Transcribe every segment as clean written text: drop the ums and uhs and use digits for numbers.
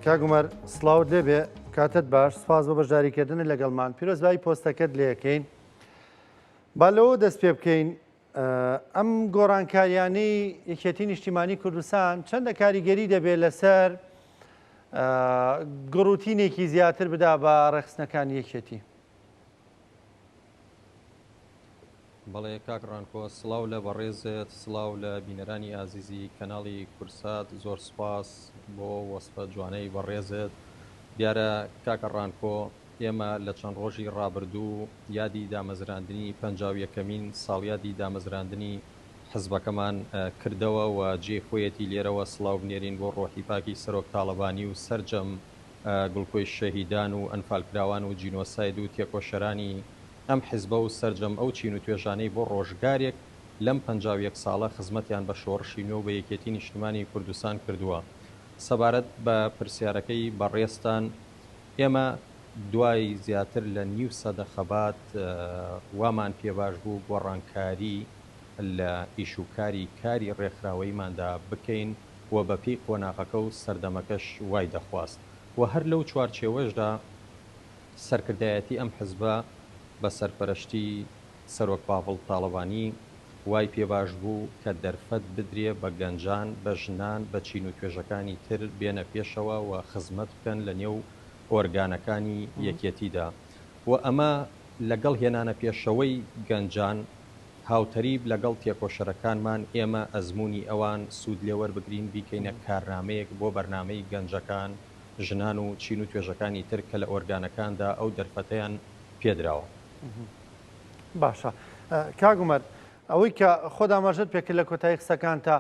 کاگومەر سڵاوت لێبێ کاتت باش سپاس بۆ بەشداریکردن لەگەڵمان پیرۆزبایی پۆستەکەت لێ یەکەین با لەوە دەست پێ بکەین ئەم گۆڕانکاریانەی یەکێتی نیشتیمانی کوردستان چەندە کاریگەری دەبێت لەسەر گڕوتینێکی زیاتر بدا بە ڕێخستنەکانی یەکێتی. بەڵێ کاکڕانکۆ سڵاو لە بەڕێزت سڵاو لە بینەرانی ئازیزی کەناڵی کورسات زۆر سپاس بۆ وەسفە جوانەی بەڕێزت. دیارە کاکەڕانکۆ ئێمە لە چەند ڕۆژی ڕابردوو یادی دامەزراندنی 51مین ساڵیادی دامەزراندنی حزبەکەمان کردەوە و جێ خۆیەتی لێرەوە سڵاو بنێرین بۆ ڕۆحی پاکی سەرۆک تاڵەبانی و سەرجەم گوڵکۆی شەهیدان و ئەنفالکراوان و جینۆساید و تێکۆشەرانی ئەم حیزبە و سەرجەم ئەو چین و توێژانەی بۆ ڕۆژگارێک لەم 51 ساڵە خزمەتیان بە شۆڕشی نۆ بە یەکێتی نیشتیمانی کوردستان کردووە. سەبارەت بە پرسیارەکەی بەڕێستان ئێمە دوای زیاتر لە نیو سەدە خەبات وامان پێباش بوو گۆڕانکاری لە ئیشوکاری کاری ڕێکخراوەیماندا بکەین و بەپی قۆناغەکە و سەردەمەکەش وای دەخواست و هەر لەو چوارچێوەشدا سەرکردایەتی ئەم حزبە بە سەرپەرشتی سەرۆک باڤڵ تاڵەبانی وای پێباش بوو کە دەرفەت بدرێ بە گەنجان بە ژنان بە چین و توێژەکانی تر بێنە پێشەوە و خزمەت بکەن لە نێو ئۆرگانەکانی یەکێتیدا و ئەمە لەگەڵ هێنانە پێشەوەی گەنجان هاوتەریب لەگەڵ تێکۆشەرەکانمان ئێمە ئەزمموی ئەوان سوود لێوەربگرین بیکەینە کارنامەیەک بۆ بەرنامەی گەنجەکان ژنان و چین و توێژەکانی تر کە لە ئۆرگانەکاندا ئەو دەرفەتەیان پێدراوە. باشە کاگومەر ئەوەی کە خۆدا مەژت پێکرد لە کۆتایی قسەکان تا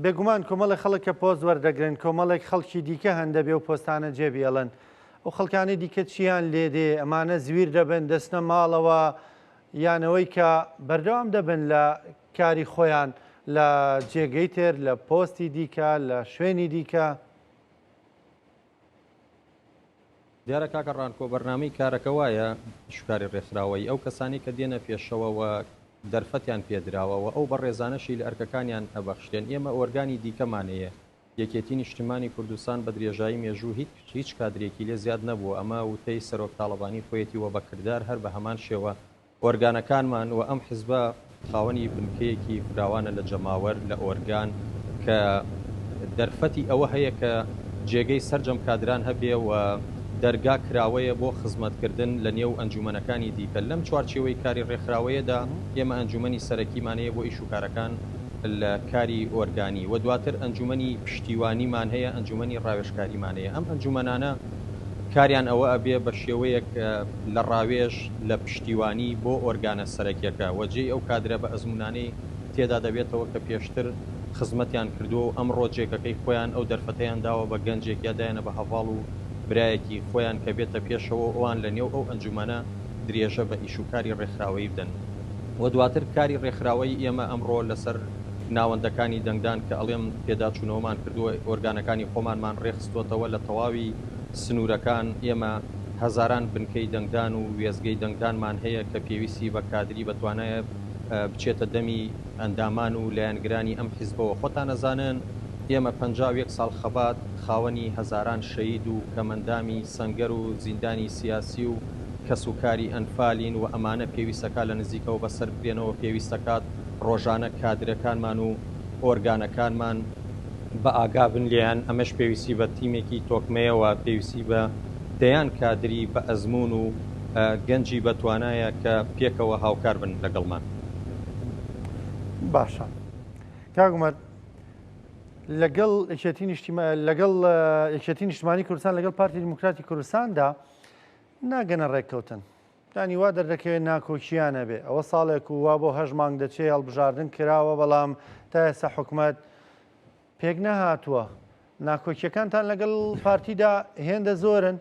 بێگومان کۆمەڵی خەڵکە پۆست وەردەگرن کۆمەڵێک خەڵکی دیکە هەندە بێ و پۆستانە جێبیێڵن ئەو خەڵکانی دیکە چیان لێدێ ئەمانە زویر دەبن دەستنە ماڵەوە یانەوەی کە بەردەوام دەبن لە کاری خۆیان لە جێگەی تر لە پۆستی دیکە لە شوێنی دیکە. دیارە کاکەڕانکۆ بەرنامەی کارەکە وایە شکاری ڕێکخراوەی ئەو کەسانی کە دێنە پێشەوەوە دەرفەتیان پێدراوەوە ئەو بە ڕێزانەشی لە ئەرکەکانیان ئەبەخشتێن. ئێمە ئۆرگانی دیکەمانەیە یەکێتی نیشتیمانی کوردستان بە درێژایی مێژوو هیچ کادرێکی لێ زیاد نەبووە. ئەمە وتەی سەرۆک تاڵەبانی خۆیەتی وە بەکردار هەر بە هەمان شێوە ئۆرگانەکانمان و ئەم حیزبە خاوەنی بنکەیەکی فراوانە لە جەماوەر لە ئۆرگان کە دەرفەتی ئەوە هەیە کە جێگەی سەرجەم کادران هەبێ و دەرگا کراوەیە بۆ خزمەتکردن لە نێو ئەنجومەنەکانی دیکە. لەم چوارچێوەی کاری ڕێکخراوەیەدا ئێمە ئەنجومەنی سەرەکیمانەیە بۆ ئیشوکارەکان لە کاری ئۆرگانی و دواتر ئەنجومەنی پشتیوانیمان هەیە ئەنجومەنی ڕاوێژکاریمانەیە. ئەم ئەنجومەنانە کاریان ئەوە ئەبێ بە شێوەیەک لە ڕاوێژ لە پشتیوانی بۆ ئۆرگانە سەرەکیەکە وەجێ ئەو کادرە بە ئەزمونانەی تێدا دەبێتەوە کە پێشتر خزمەتیان کردووە و ئەم ڕۆژێکەکەی خۆیان ئەو دەرفەتەیان داوە بە گەنجێک یادایەنە بە هەواڵ و برایەکی خۆیان کە بێتە پێشەوە ئەوان لە نێو ئەو ئەنجومەنە درێژە بە ئیشوکاری ڕێکخراوەی بدەن و دواتر کاری ڕێکخراوەی ئێمە ئەمڕۆ لەسەر ناوەندەکانی دەنگدان کە ئەڵێم پێداچوونەوەمان کردووە ئۆرگانەکانی خۆمانمان ڕێخستوتەوە لە تەواوی سنوورەکان. ئێمە هەزاران بنکەی دەنگدان و وێزگەی دەنگدانمان هەیە کە پێویستی بە کادری بەتوانایە بچێتە دەمی ئەندامان و لایەنگرانی ئەم حیزبەوە. خۆتان نەزانن ئێمە 51 ساڵ خەبات خاوەنی هەزاران شەهید و کەمەندامی سەنگەر و زیندانی سیاسی و کەسوکاری ئەنفالین و ئەمانە پێویستەکە لە نزیکەوە بەسەر بێنەوە پێویستەکات ڕۆژانە کادرەکانمان و ئۆرگانەکانمان بە ئاگابن لێیان. ئەمەش پێویستی بە تیمێکی تۆکمەیەوە پێویستی بە دەیان کادری بە ئەزمون و گەنجی بەتوانایە کە پێکەوە هاوکار بن لەگەڵمان. باشە کاگومەر لەگەڵ یەکێتی نیشتیمانی کوردستان لەگەڵ پارتی دیموکراتی کوردستاندا ناگەنە ڕێککەوتن دانی وا دەردەکەوێت ناکۆکییانە بێ ئەوە ساڵێک و وا بۆ 8 مانگ دەچێ هەڵبژاردن کراوە بەڵام تا ئێستا حکوومەت پێک نەهاتووە. ناکۆکیەکانتان لەگەڵ پارتیدا هێندە زۆرن.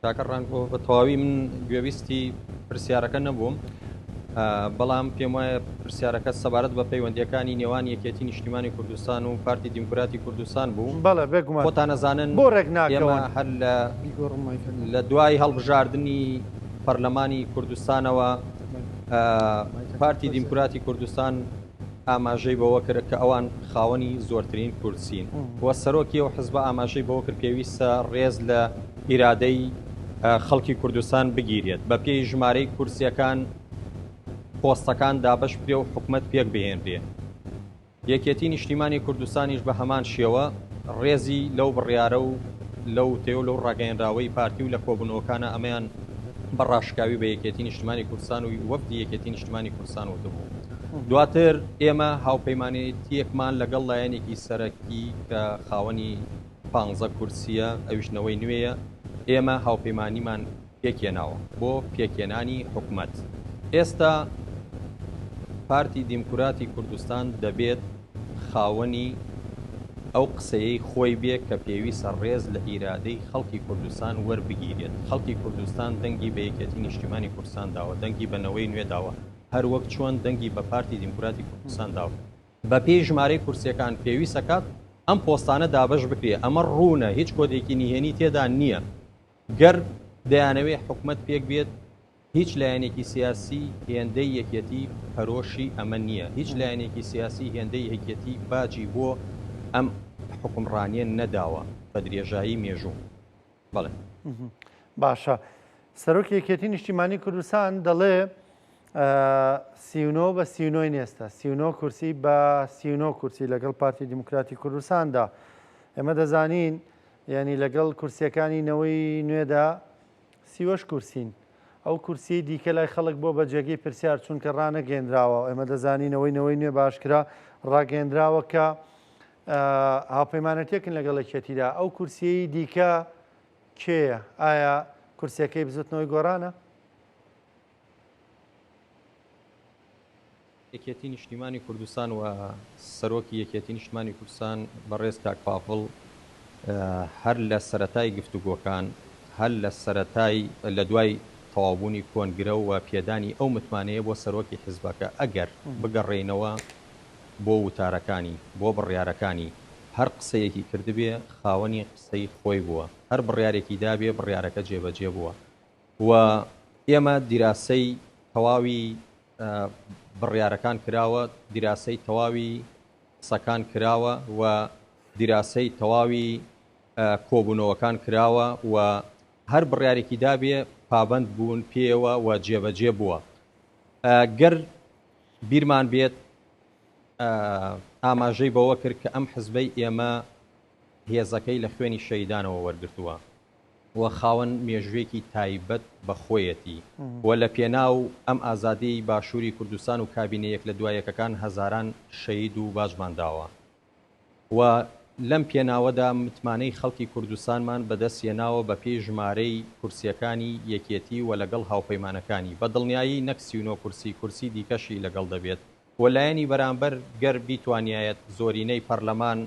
کاکەڕانکۆ بە تەواوی من گوێویستی پرسیارەکە نەبووم بەڵام پێم وایە پرسیارەکە سەبارەت بە پەیوەندیەکانی نێوان یەکێتی نیشتیمانی کوردستان و پارتی دیموکراتی کوردستان بوو. بەڵێ بێگومان خۆتان نەزانن بۆ ڕێک ناکەون هەر لە دوای هەڵبژاردننی پەرلەمانی کوردستانەوە پارتی دیموکراتی کوردستان ئاماژەی بەوە کرد کە ئەوان خاوەنی زۆرترین کورسین وە سەرۆکی و حزب ئاماژەی بەوە کرد پێویستە ڕێز لە ئیرادەی خەڵکی کوردستان بگیرێت بە پێی ژمارەی کورسیەکان پۆستەکان دابش بێ و حکومت پێک بهێنرێ. یەکێتی نیشتیمانی کوردستانیش بە هەمان شێوە ڕێزی لەو بڕیارە و لەو تێو لەو ڕاگەیەنراوەی پارتی و لە کۆبوونەوەکانە ئەمەیان بەڕاشکاوی بە یەکێتی نیشتیمانی کوردستان و وەفدی یەکێتی نیشتیمانی کوردستان وتبوو. دواتر ئێمە هاوپەیمانێتیەکمان لەگەڵ لایەنێکی سەرەکی کە خاوەنی 15 کورسیە ئەویشنەوەی نوێیە ئێمە هاوپەیمانیمان پێکێناوە بۆ پێکێنانی حکومەت. ئێستا پارتی دیموکراتی کوردستان دەبێت خاوەنی ئەو قسەیەی خۆی بێ کە پێویستە ڕێز لە ئیرادەی خەڵکی کوردستان وەربگیرێت. خەڵکی کوردستان دەنگی بە یەکێتی نیشتیمانی کوردستان داوە، دەنگی بەنەوەی نوێ داوە، هەر وەک چۆن دەنگی بە پارتی دیموکراتی کوردستان داوە. بە پێی ژمارەی کورسیەکان پێویستە کات ئەم پۆستانە دابش بکرێ. ئەمە ڕوونە، هیچ کۆدێکی نهێنی تێدا نییە. گەر دەیانەوێ حکومت پێک بێت هیچ لایەنێکی سیاسی هێندەی یەکێتی پەرۆشی ئەمە نییە، هیچ لایەنێکی سیاسی هێندەی یەکێتی باجی بۆ ئەم حکومڕانیە نەداوە بە درێژایی مێژوو. بەڵێ باشە. سەرۆکی یەکێتی نیشتیمانی کوردستان دەڵێ 39 بە 39 نێستە، 39 کورسی بە 39 کورسی لەگەڵ پارتی دیموکراتی کوردستاندا. ئێمە دەزانین ینی لەگەڵ کورسیەکانی نەوەی نوێدا 30 کورسین. ئەو کورسی دیکە لای خەڵک بۆ بە جێگەی پرسیار چونکە ڕانەگەێنراوە. ئێمە دەزانینەوەی نوێ باشکرا ڕاگەێنراوە کە هاوپەیمانەتێکن لەگەڵ یەکێتیدا. ئەو کورسی دیکە کێیە؟ ئایا کورسیەکەی بزوتنەوەی گۆڕانە؟ یەکێتی نیشتیمانی کوردستان و سەرۆکی یەکێتی نیشتیمانی کوردستان بەڕێز کاک پاڤڵ هەر لە سەرەتای گفتوگۆکان هەر لە سەرەتای لە دوای تەواوبوونی کۆنگرە و پێدانی ئەو متمانەیە بۆ سەرۆکی حیزبەکە ئەگەر بگەڕێینەوە بۆ وتارەکانی بۆ بڕیارەکانی هەر قسەیەکی کردبێ خاوەنی قسەی خۆی بووە، هەر بڕیارێکی دابێ بڕیارەکە جێبەجێ بووە و ئێمە دیراسەی تەواوی بڕیارەکان کراوە، دیراسەی تەواوی قسەکان کراوە و دیراسەی تەواوی کۆبوونەوەکان کراوە و هەر بڕیارێکی دابێ پابند بوون پێوە و جێبەجێ بووە. گەر بیرمان بێت ئاماژەی بەوە کرد کە ئەم حزبەی ئێمە هێزەکەی لە خوێنی شەیدانەوە وەرگرتووە و خاوەن مێژوێکی تایبەت بە خۆیەتی و لە پێناو ئەم ئازادی باشووری کوردستان و کابینەیەک لە دوایەکەکان هەزاران شەید و باژمان داوە و لەم پێناوەدا متمانەی خەڵکی کوردستانمان بەدەستێناوە بە پێی ژمارەی کورسیەکانی یەکێتی و لەگەڵ هاوپەیمانەکانی بە دڵنیایی نەک 39 کورسی دیکەشی لەگەڵ دەبێت و لایەنی بەرامبەر گەر بیتوانایەت زۆرینەی پەرلەمان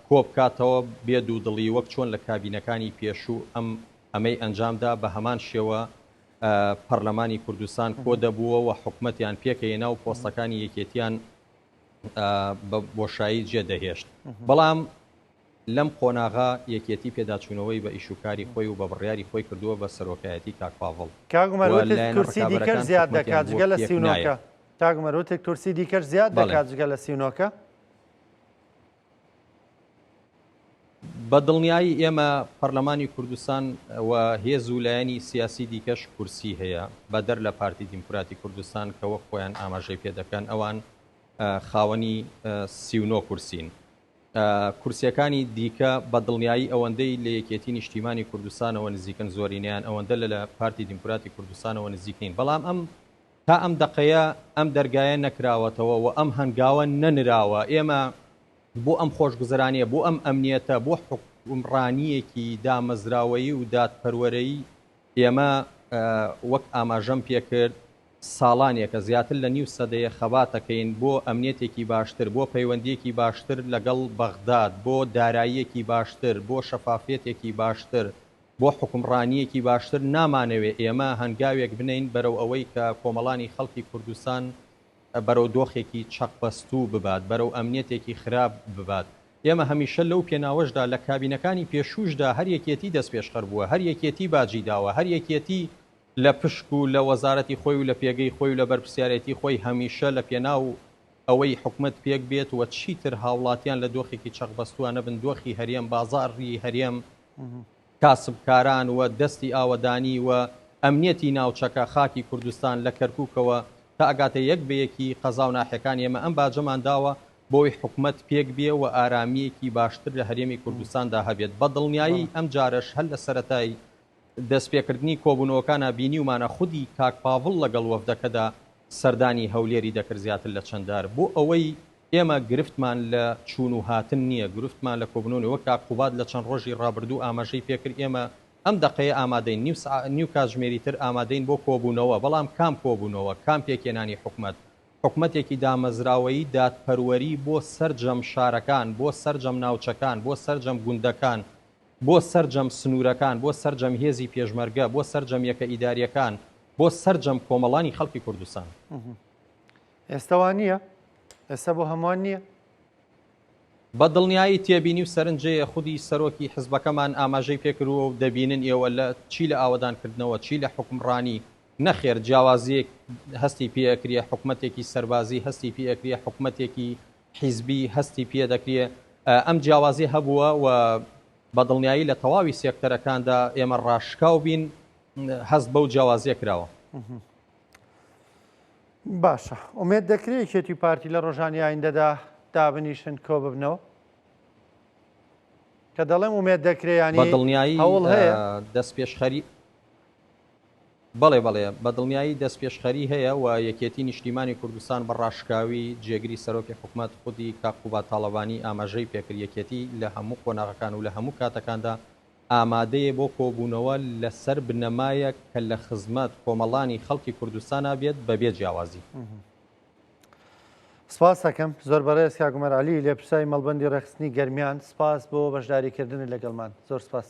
کۆبکاتەوە بێ دوودڵی وەک چۆن لە کابینەکانی پێشوو ئەمەی ئەنجامدا بە هەمان شێوە پەرلەمانی کوردستان کۆ دەبووە و حکومەتیان پێکەیەنا و پۆستەکانی یەکێتیان بە بۆشایی جێدەهێشت. بەڵام لەم قۆناغا یەکێتی پێداچوونەوەی بە ئیشوکاری خۆی و بە بڕیاری خۆی کردووە بە سەرۆکایەتی کاک پاڤڵ. کاگومەر کورسی دیکەش زیاد دەکات جگە لە 39کە. کاگومەر وتێک کورسی دیکەش زیاد دەکات جگە لە 39کە. بە دڵنیایی ئێمە پەرلەمانی کوردستان و هێز و لایەنی سیاسی دیکەش کورسی هەیە بەدەر لە پارتی دیموکراتی کوردستان کە وەک خۆیان ئاماژەی پێ دەکەن ئەوان خاوەنی 39 کورسین. کورسیەکانی دیکە بە دڵنیایی ئەوەندەی لە یەکێتی نیشتیمانی کوردستانەوە نزیکن زۆرینیان ئەوەندە لە پارتی دیموکراتی کوردستانەوە نزیکین. بەڵام تا ئەم دقەیە ئەم دەرگایە نەکراوەتەوە و ئەم هەنگاوە نەنراوە. ئێمە بۆ ئەم خۆشگوزرانیە بۆ ئەم ئەمنیەتە بۆ حکومڕانیەکی دامەزراوەیی و دادپەروەرەیی ئێمە وەک ئاماژەم پێکرد ساڵانێکە زیاتر لە نیو سەدەیە خەباتەکەین بۆ ئەمنیەتێکی باشتر، بۆ پەیوەندیەکی باشتر لەگەڵ بەغداد، بۆ داراییەکی باشتر، بۆ شەفافێتێکی باشتر، بۆ حکومڕانیەکی باشتر. نامانەوێ ئێمە هەنگاوێک بنین بەرەو ئەوەی کە کۆمەڵانی خەڵکی کوردستان بەرەو دۆخێکی چەقپەستوو ببات، بەرەو ئەمنیەتێکی خراپ ببات. ئێمە هەمیشە لەو پێناوەشدا لە کابینەکانی پێشوشدا هەر یەکێتی دەست پێشخەر بووە، هەر یەکێتی باجی داوە، هەر یەکێتی لە پشک و لە وەزارەتی خۆی و لە پێگەی خۆی و لە بەرپرسیارەتی خۆی هەمیشە لە پێناو ئەوەی حکومت پێک بێت وە چیتر هاوڵاتیان لە دۆخێکی چەقبەستووانە بن دۆخی هەرێم بازاڕی هەرێم کاسبکاران و دەستی ئاوەدانی و ئەمنیەتی ناوچەکە خاکی کوردستان لە کەرکووکەوە تا ئەگاتە یەک بەیەکی قەزا و ناحەکان ئێمە ئەم باجەمان داوە بۆی حکومت پێک بێ و ئارامیەکی باشتر لە هەرێمی کوردستاندا هەبێت بە دڵنیایی ئەم جارش هەل لە سەرەتای دەستپێکردنی کۆبوونەوەکانە بینی ومانە خودی کاک پاڤڵ لەگەڵ وەفدەکەدا سەردانی هەولێری دەکرد زیاتر لە چەنددار بۆ ئەوەی ئێمە گرفتمان لە چوون و هاتن نییە گرفتمان لە کۆبنەوەی وەک کاکوبات لە چەند ڕۆژی ڕابردوو ئاماژەی پێکرد ئێمە ئەم دقەیە ئامادەین نیو کاتژمێری تر ئامادەین بۆ کۆبوونەوە بەڵام کام کۆبوونەوە کام پێکێنانی حکومت حکومەتێکی دامەزراوەیی دادپەروەری بۆ سەرجەم شارەکان بۆ سەرجەم ناوچەکان بۆ سەرجەم گوندەکان بۆ سەرجەم سنوورەکان بۆ سەرجەم هێزی پێشمەرگە بۆ سەرجەم یەکە ئیداریەکان بۆ سەرجەم کۆمەڵانی خەڵکی کوردستان ئێستاوان نییە ئێستا بۆ هەمووان نییە بە دڵنیایی تێبینی و سەرنجەیە خودی سەرۆکی حزبەکەمان ئاماژەی پێکردووە و دەبینن ئێوە لە چی لە ئاوەدانکردنەوە چی لە حکومڕانی نەخێر جیاوازیەک هەستی پێەکرێ حکومەتێکی سەربازی هەستی پێەکرێ حکومەتێکی حیزبی هەستی پێ دەکرێ ئەم جیاوازی هەبووە و بە دڵنیایی لە تەواوی سێکتەرەکاندا ئێمە ڕاشکاو بین هەست بەو جیاوازیە کراوە باشە ئومێد دەکرێت کێتی پارتی لە ڕۆژانی ئایندەدا دابنیشن کۆ ببنەوە کە دەڵێم ئومێد دەکرێت ینی بە دڵنیایی هەوڵ هەیە دەست پێشخەری بەڵێ بە دڵنیایی دەست پێشخەری هەیە و یەکێتی نیشتیمانی کوردستان بە ڕاشکاوی جێگری سەرۆکی حکوومەت خودی کاکوبات تاڵەبانی ئاماژەی پێکرد یەکێتی لە هەموو قۆناغەکان و لە هەموو کاتەکاندا ئامادەیە بۆ کۆبوونەوە لەسەر بنەمایە کە لە خزمەت کۆمەڵانی خەڵکی کوردستانە بێت بەبێ جیاوازی سپاس دەکەم زۆر بەڕێز کاگومەرعەلی لێپرسای مەڵبەندی ڕێخستنی گەرمیان سپاس بۆ بەشداریکردن لەگەڵمان زۆر سپاس